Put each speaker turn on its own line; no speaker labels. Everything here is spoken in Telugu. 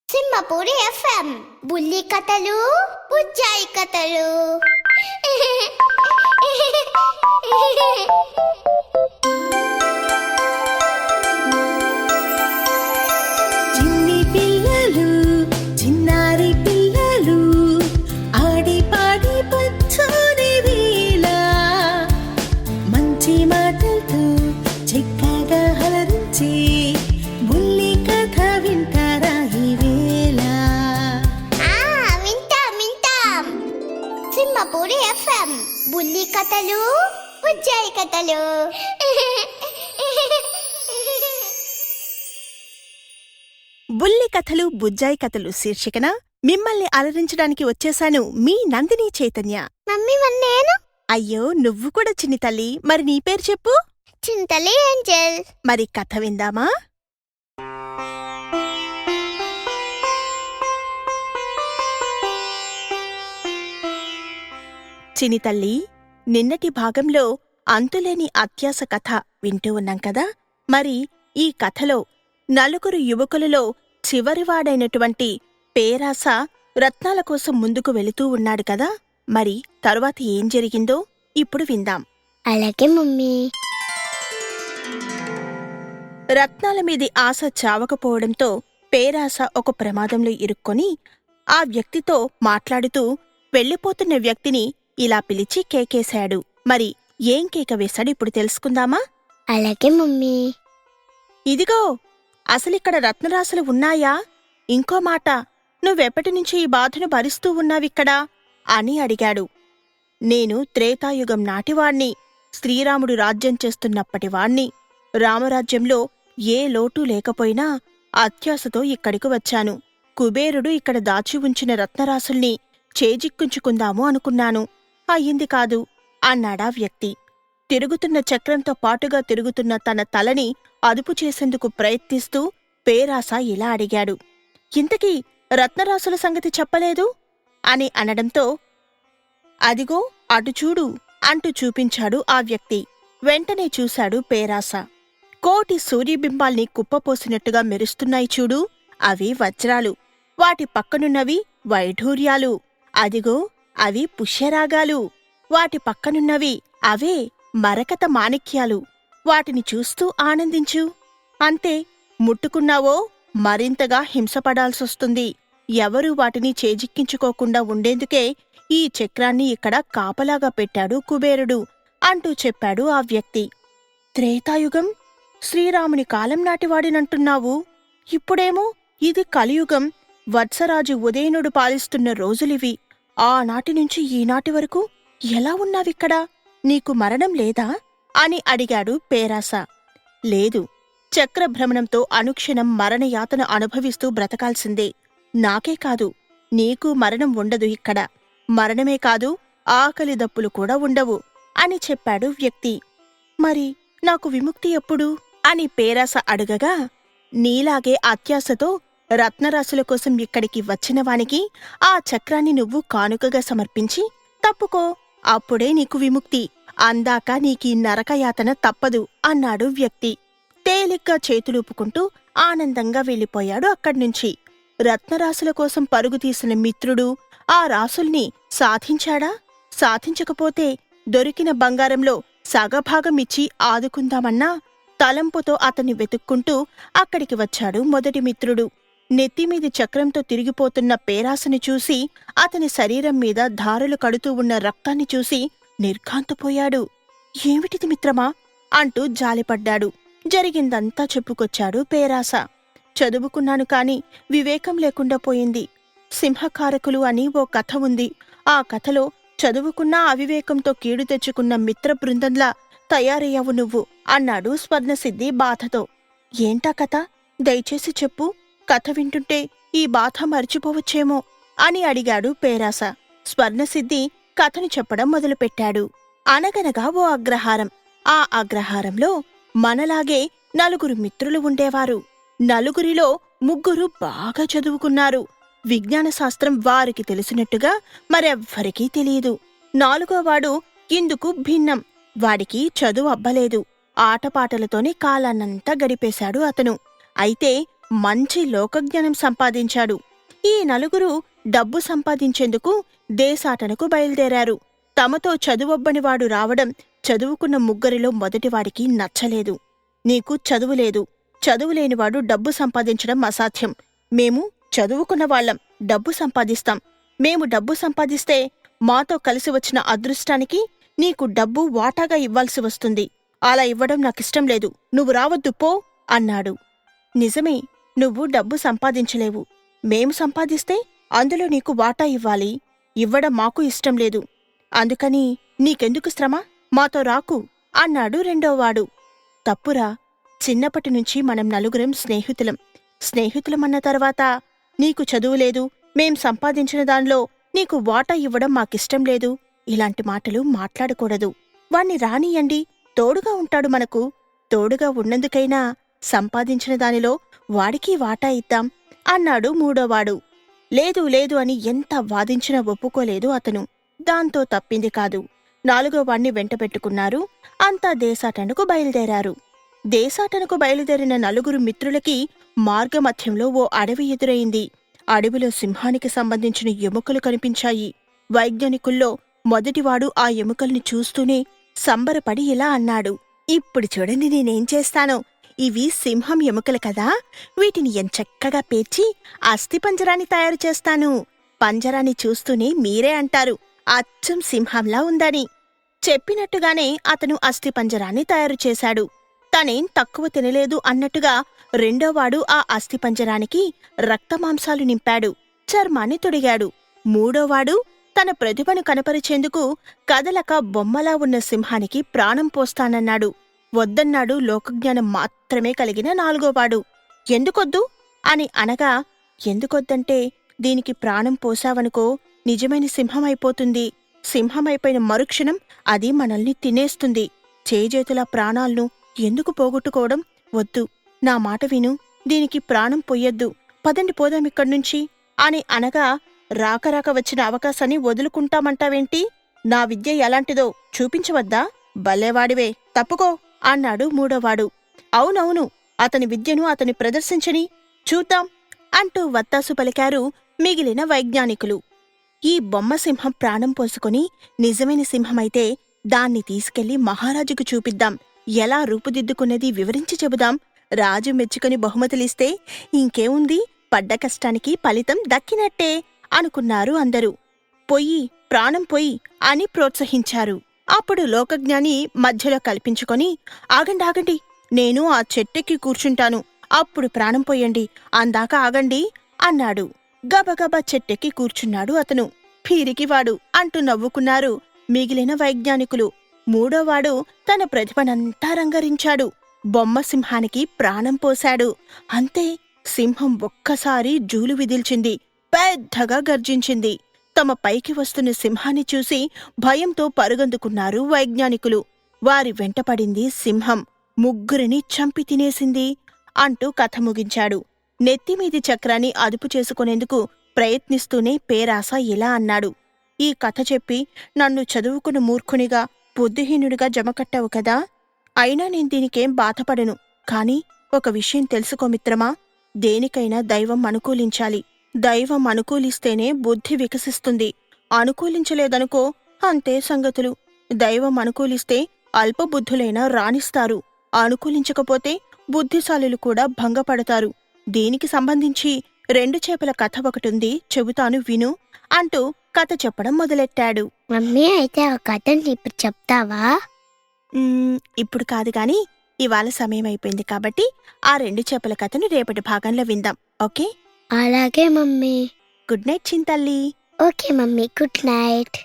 సింహపూరి ఎఫ్ఎం బుల్లి కథలు బుజ్జాయి కథలు.
చిన్ని పిల్లలు చిన్నారి పిల్లలు ఆడి పాడి పచ్చని వేళ మంచి మాటలతో చక్కగా హలరించి బుల్లి కథ వింటారా ఈ వేళ.
వింటాం సింహపూరి ఎఫ్ఎం బుల్లి కథలు బుజ్జాయి కథలు.
బుల్లి కథలు బుజ్జాయి కథలు శీర్షికన మిమ్మల్ని అలరించడానికి వచ్చేశాను మీ నందిని చైతన్య.
మమ్మీ నేను
అయ్యో నువ్వు కూడా చిన్ని తల్లి, మరి నీ పేరు చెప్పు.
చింతలి ఏంజల్.
మరి కథ విందామా? చిన్ని తల్లి, నిన్నటి భాగంలో అంతులేని అత్యాస కథ వింటూ ఉన్నాం కదా. మరి ఈ కథలో నలుగురు యువకులలో చివరివాడైనటువంటి పేరాస రత్నాల కోసం ముందుకు వెళుతూ ఉన్నాడు కదా. మరి తరువాత ఏం జరిగిందో ఇప్పుడు విందాం.
అలాగే మమ్మీ.
రత్నాల మీది ఆశ చావకపోవడంతో పేరాస ఒక ప్రమాదంలో ఇరుక్కొని ఆ వ్యక్తితో మాట్లాడుతూ వెళ్ళిపోతున్న వ్యక్తిని ఇలా పిలిచి కేకేశాడు. మరి ఏం కేక వేశాడు ఇప్పుడు తెలుసుకుందామా?
అలాగే మమ్మీ.
ఇదిగో, అసలిక్కడ రత్నరాశులు ఉన్నాయా? ఇంకో మాట, నువ్వెప్పటినుంచి ఈ బాధను భరిస్తూ ఉన్నావిక్కడా అని అడిగాడు. నేను త్రేతాయుగం నాటివాణ్ణి, శ్రీరాముడు రాజ్యం చేస్తున్నప్పటివాణ్ణి. రామరాజ్యంలో ఏ లోటూ లేకపోయినా అత్యాశతో ఇక్కడికి వచ్చాను. కుబేరుడు ఇక్కడ దాచి ఉంచిన రత్నరాశుల్ని చేజిక్కుంచుకుందాము అనుకున్నాను. అయ్యింది కాదు అన్నాడా వ్యక్తి. తిరుగుతున్న చక్రంతో పాటుగా తిరుగుతున్న తన తలని అదుపు చేసేందుకు ప్రయత్నిస్తూ పేరాస ఇలా అడిగాడు. ఇంతకీ రత్నరాశుల సంగతి చెప్పలేదు అని అనడంతో అదిగో అటు చూడు అంటూ చూపించాడు ఆ వ్యక్తి. వెంటనే చూశాడు పేరాస. కోటి సూర్యబింబాల్ని కుప్పపోసినట్టుగా మెరుస్తున్నాయి చూడు, అవి వజ్రాలు. వాటి పక్కనున్నవి వైఢూర్యాలు. అదిగో అవి పుష్యరాగాలు. వాటి పక్కనున్నవి అవే మరకత మాణిక్యాలు. వాటిని చూస్తూ ఆనందించు. అంతే, ముట్టుకున్నావో మరింతగా హింసపడాల్సొస్తుంది. ఎవరూ వాటిని చేజిక్కించుకోకుండా ఉండేందుకే ఈ చక్రాన్ని ఇక్కడ కాపలాగా పెట్టాడు కుబేరుడు అంటూ చెప్పాడు ఆ వ్యక్తి. త్రేతాయుగం, శ్రీరాముని కాలం నాటివాడినంటున్నావు. ఇప్పుడేమో ఇది కలియుగం, వత్సరాజు ఉదయనుడు పాలిస్తున్న రోజులివి. ఆనాటి నుంచి ఈనాటి వరకు ఎలా ఉన్నావిక్కడా? నీకు మరణం లేదా అని అడిగాడు పేరాస. లేదు, చక్రభ్రమణంతో అనుక్షణం మరణయాతన అనుభవిస్తూ బ్రతకాల్సిందే. నాకే కాదు, నీకు మరణం ఉండదు ఇక్కడ. మరణమే కాదు, ఆకలి దప్పులు కూడా ఉండవు అని చెప్పాడు వ్యక్తి. మరి నాకు విముక్తి ఎప్పుడు అని పేరాస అడగగా, నీలాగే అత్యాశతో రత్నరాశుల కోసం ఇక్కడికి వచ్చినవానికి ఆ చక్రాన్ని నువ్వు కానుకగా సమర్పించి తప్పుకో, అప్పుడే నీకు విముక్తి. అందాక నీకీ నరకయాతన తప్పదు అన్నాడు వ్యక్తి. తేలిగ్గా చేతులూపుకుంటూ ఆనందంగా వెళ్ళిపోయాడు అక్కడ్నుంచి. రత్నరాశుల కోసం పరుగుతీసిన మిత్రుడు ఆ రాసుల్ని సాధించాడా? సాధించకపోతే దొరికిన బంగారంలో సగభాగమిచ్చి ఆదుకుందామన్నా తలంపుతో అతన్ని వెతుక్కుంటూ అక్కడికి వచ్చాడు మొదటి మిత్రుడు. నెత్తిమీది చక్రంతో తిరిగిపోతున్న పేరాసని చూసి, అతని శరీరం మీద ధారలు కడుతూ ఉన్న రక్తాన్ని చూసి నిర్ఘాంతపోయాడు. ఏమిటిది మిత్రమా అంటూ జాలిపడ్డాడు. జరిగిందంతా చెప్పుకొచ్చాడు పేరాస. చదువుకున్నాను కాని వివేకం లేకుండా పోయింది. సింహకారకులు అని ఓ కథ ఉంది. ఆ కథలో చదువుకున్న అవివేకంతో కీడు తెచ్చుకున్న మిత్ర బృందంలా తయారయ్యావు నువ్వు అన్నాడు స్వర్ణసిద్ధి బాధతో. ఏంటా కథ? దయచేసి చెప్పు. కథ వింటుంటే ఈ బాధ మరిచిపోవచ్చేమో అని అడిగాడు పేరాస. స్వర్ణసిద్ధి కథను చెప్పడం మొదలుపెట్టాడు. అనగనగా ఓ అగ్రహారం. ఆ అగ్రహారంలో మనలాగే నలుగురు మిత్రులు ఉండేవారు. నలుగురిలో ముగ్గురు బాగా చదువుకున్నారు. విజ్ఞానశాస్త్రం వారికి తెలిసినట్టుగా మరెవ్వరికీ తెలియదు. నాలుగోవాడు ఇందుకు భిన్నం. వాడికి చదువు అబ్బలేదు. ఆటపాటలతోనే కాలాన్నంతా గడిపేశాడు అతను. అయితే మంచి లోకజ్ఞానం సంపాదించాడు. ఈ నలుగురు డబ్బు సంపాదించేందుకు దేశాటనకు బయలుదేరారు. తమతో చదువొబ్బనివాడు రావడం చదువుకున్న ముగ్గురిలో మొదటివాడికి నచ్చలేదు. నీకు చదువులేదు, చదువులేనివాడు డబ్బు సంపాదించడం అసాధ్యం. మేము చదువుకున్నవాళ్లం, డబ్బు సంపాదిస్తాం. మేము డబ్బు సంపాదిస్తే మాతో కలిసి వచ్చిన అదృష్టానికి నీకు డబ్బు వాటాగా ఇవ్వాల్సి వస్తుంది. అలా ఇవ్వడం నాకిష్టం లేదు, నువ్వు రావద్దు పో అన్నాడు. నిజమే, నువ్వు డబ్బు సంపాదించలేవు. మేము సంపాదిస్తే అందులో నీకు వాటా ఇవ్వాలి. ఇవ్వడం మాకు ఇష్టం లేదు. అందుకని నీకెందుకు శ్రమ, మాతో రాకు అన్నాడు రెండోవాడు. తప్పురా, చిన్నప్పటినుంచి మనం నలుగురం స్నేహితులం. స్నేహితులమన్న తర్వాత నీకు చదువులేదు, మేం సంపాదించిన దానిలో నీకు వాటా ఇవ్వడం మాకిష్టం లేదు. ఇలాంటి మాటలు మాట్లాడకూడదు. వాణ్ణి రానియండి, తోడుగా ఉంటాడు మనకు. తోడుగా ఉన్నందుకైనా సంపాదించిన దానిలో వాడికి వాటా ఇద్దాం అన్నాడు మూడోవాడు. లేదు లేదు అని ఎంత వాదించినా ఒప్పుకోలేదు అతను. దాంతో తప్పింది కాదు. నాలుగోవాణ్ణి వెంటబెట్టుకున్నారు. అంతా దేశాటనకు బయలుదేరారు. దేశాటనకు బయలుదేరిన నలుగురు మిత్రులకి మార్గమధ్యంలో ఓ అడవి ఎదురైంది. అడవిలో సింహానికి సంబంధించిన ఎముకలు కనిపించాయి. వైజ్ఞానికుల్లో మొదటివాడు ఆ ఎముకల్ని చూస్తూనే సంబరపడి ఇలా అన్నాడు. ఇప్పుడు చూడండి నేనేం చేస్తానో. ఇవి సింహం ఎముకలు కదా, వీటిని ఎంచక్కగా పేర్చి అస్థిపంజరాన్ని తయారు చేస్తాను. పంజరాన్ని చూస్తూనే మీరే అంటారు అచ్చం సింహంలా ఉందని. చెప్పినట్టుగానే అతను అస్థిపంజరాన్ని తయారు చేశాడు. తనేం తక్కువ తినలేదు అన్నట్టుగా రెండోవాడు ఆ అస్థిపంజరానికి రక్తమాంసాలు నింపాడు, చర్మాన్ని తొడిగాడు. మూడోవాడు తన ప్రతిభను కనపరిచేందుకు కదలక బొమ్మలా ఉన్న సింహానికి ప్రాణం పోస్తానన్నాడు. వద్దన్నాడు లోకజ్ఞానం మాత్రమే కలిగిన నాలుగోవాడు. ఎందుకొద్దు అని అనగా, ఎందుకొద్దంటే దీనికి ప్రాణం పోసావనుకో నిజమైన సింహమైపోతుంది. సింహమైపోయిన మరుక్షణం అది మనల్ని తినేస్తుంది. చేజేతుల ప్రాణాలను ఎందుకు పోగొట్టుకోవడం? వద్దు, నా మాట విను, దీనికి ప్రాణం పొయ్యొద్దు, పదండి పోదామిక్కడ్నుంచి అని అనగా, రాకరాక వచ్చిన అవకాశాన్ని వదులుకుంటామంటావేంటి? నా విద్య ఎలాంటిదో చూపించవద్దా? భలేవాడివే, తప్పుకో అన్నాడు మూడోవాడు. అవునవును, అతని విద్యను అతని ప్రదర్శించని చూద్దాం అంటూ వత్తాసు పలికారు మిగిలిన వైజ్ఞానికులు. ఈ బొమ్మ సింహం ప్రాణం పోసుకొని నిజమైన సింహమైతే దాన్ని తీసుకెళ్లి మహారాజుకు చూపిద్దాం. ఎలా రూపుదిద్దుకున్నది వివరించి చెబుదాం. రాజు మెచ్చుకొని బహుమతులిస్తే ఇంకేముంది, పడ్డ కష్టానికి ఫలితం దక్కినట్టే అనుకున్నారు అందరూ. పొయ్యి, ప్రాణం పొయ్యి అని ప్రోత్సహించారు. అప్పుడు లోకజ్ఞాని మధ్యలో కల్పించుకొని, ఆగండి, నేను ఆ చెట్టెక్కి కూర్చుంటాను, అప్పుడు ప్రాణం పొయ్యండి, అందాక ఆగండి అన్నాడు. గబగబా చెట్టెక్కి కూర్చున్నాడు అతను. పీరికివాడు అంటూ నవ్వుకున్నారు మిగిలిన వైజ్ఞానికులు. మూడోవాడు తన ప్రతిభనంతా రంగరించాడు. బొమ్మ సింహానికి ప్రాణం పోశాడు. అంతే, సింహం ఒక్కసారి జూలు విదిల్చింది, పెద్దగా గర్జించింది. తమ పైకి వస్తున్న సింహాన్ని చూసి భయంతో పరుగందుకున్నారు వైజ్ఞానికులు. వారి వెంటపడింది సింహం, ముగ్గురిని చంపి తినేసింది అంటూ కథ ముగించాడు. నెత్తిమీది చక్రాన్ని అదుపు చేసుకునేందుకు ప్రయత్నిస్తూనే పేరాస ఇలా అన్నాడు. ఈ కథ చెప్పి నన్ను చదువుకున్న మూర్ఖునిగా, బుద్ధిహీనుడిగా జమకట్టావు కదా. అయినా నేను దీనికేం బాధపడను. కాని ఒక విషయం తెలుసుకో మిత్రమా, దేనికైనా దైవం అనుకూలించాలి. దైవం అనుకూలిస్తేనే బుద్ధి వికసిస్తుంది. అనుకూలించలేదనుకో అంతే సంగతులు. దైవం అనుకూలిస్తే అల్పబుద్ధులైనా రాణిస్తారు. అనుకూలించకపోతే బుద్ధిశాలులు కూడా భంగపడతారు. దీనికి సంబంధించి 2 చేపల కథ ఒకటుంది, చెబుతాను విను అంటూ కథ చెప్పడం మొదలెట్టాడు.
మమ్మీ, అయితే ఆ కథని ఇప్పుడు చెప్తావా?
ఇప్పుడు కాదు గాని ఇవాళ సమయం అయిపోయింది కాబట్టి ఆ 2 చేపల కథను రేపటి భాగంలో విందాం. ఓకే?
అలాగే మమ్మీ.
గుడ్ నైట్ చింతల్లి.
Okay mummy, good night.